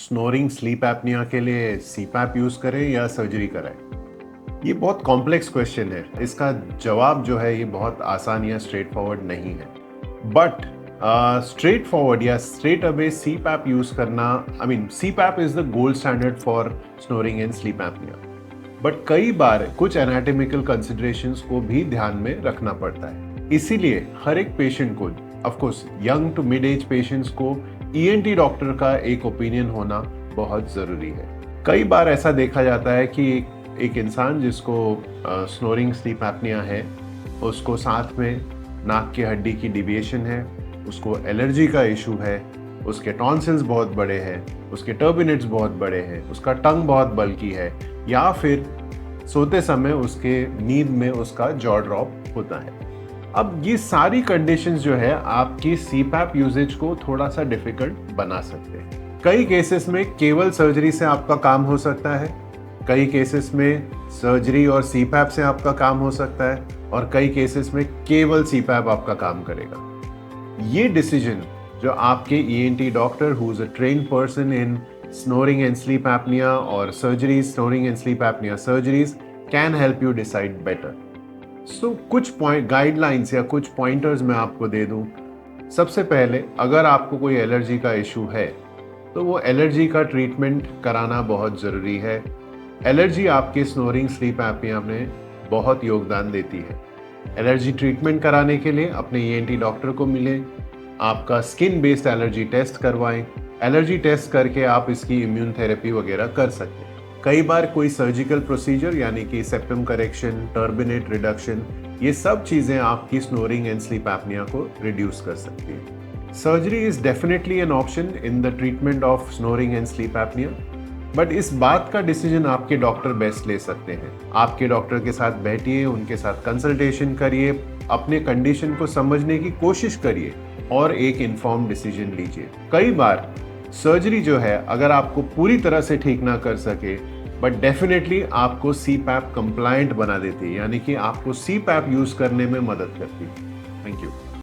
Snoring sleep apnoea के लिए CPAP use करें या सर्जरी कराएं? ये बहुत कॉम्प्लेक्स क्वेश्चन है। इसका जवाब जो है ये बहुत आसान या स्ट्रेट फॉरवर्ड नहीं है। बट स्ट्रेट फॉरवर्ड या स्ट्रेट अवे सीपैप यूज करना, CPAP is the gold standard for snoring and sleep apnoea. But कई बार कुछ एनाटॉमिकल कंसिडरेशंस को भी ध्यान में रखना पड़ता है। इसीलिए हर एक पेशेंट को, of course young to mid age patients को, ईएनटी डॉक्टर का एक ओपिनियन होना बहुत जरूरी है। कई बार ऐसा देखा जाता है कि एक इंसान जिसको स्नोरिंग स्लीप एपनिया है, उसको साथ में नाक की हड्डी की डिविएशन है, उसको एलर्जी का इशू है, उसके टॉन्सिल्स बहुत बड़े हैं, उसके टर्बिनेट्स बहुत बड़े हैं, उसका टंग बहुत बल्की है, या फिर सोते समय उसके नींद में उसका जॉ ड्रॉप होता है। अब ये सारी कंडीशंस जो है आपकी सीपैप यूजेज को थोड़ा सा डिफिकल्ट बना सकते हैं। कई केसेस में केवल सर्जरी से आपका काम हो सकता है, कई केसेस में सर्जरी और सीपैप से आपका काम हो सकता है, और कई केसेस में केवल सीपैप आपका काम करेगा। ये डिसीजन जो आपके ENT doctor who is a trained person in snoring and sleep apnea और surgeries, snoring and sleep apnea surgeries, can help you decide better. So कुछ गाइडलाइंस या कुछ पॉइंटर्स मैं आपको दे दूं। सबसे पहले, अगर आपको कोई एलर्जी का इशू है तो वो एलर्जी का ट्रीटमेंट कराना बहुत ज़रूरी है। एलर्जी आपके स्नोरिंग स्लीप एपनिया में बहुत योगदान देती है। एलर्जी ट्रीटमेंट कराने के लिए अपने ईएनटी डॉक्टर को मिलें, आपका स्किन बेस्ड एलर्जी टेस्ट करवाएं। एलर्जी टेस्ट करके आप इसकी इम्यून थेरेपी वगैरह कर सकते हैं। कई बार कोई सर्जिकल प्रोसीजर यानी कि सेप्टम करेक्शन, टर्बिनेट रिडक्शन, ये सब चीज़ें आपकी स्नोरिंग एंड स्लीप एपनिया को रिड्यूस कर सकती हैं। Surgery is definitely an option in the treatment of snoring and sleep apnoea, but इस बात का डिसीजन आपके डॉक्टर बेस्ट ले सकते हैं। आपके डॉक्टर के साथ बैठिए, उनके साथ कंसल्टेशन करिए, अपने कंडीशन को समझने की कोशिश करिए और एक इन्फॉर्म डिसीजन लीजिए। कई बार सर्जरी जो है अगर आपको पूरी तरह से ठीक ना कर सके, बट डेफिनेटली आपको सीपैप कंप्लायंट बना देती है, यानी कि आपको सीपैप यूज करने में मदद करती है। Thank you.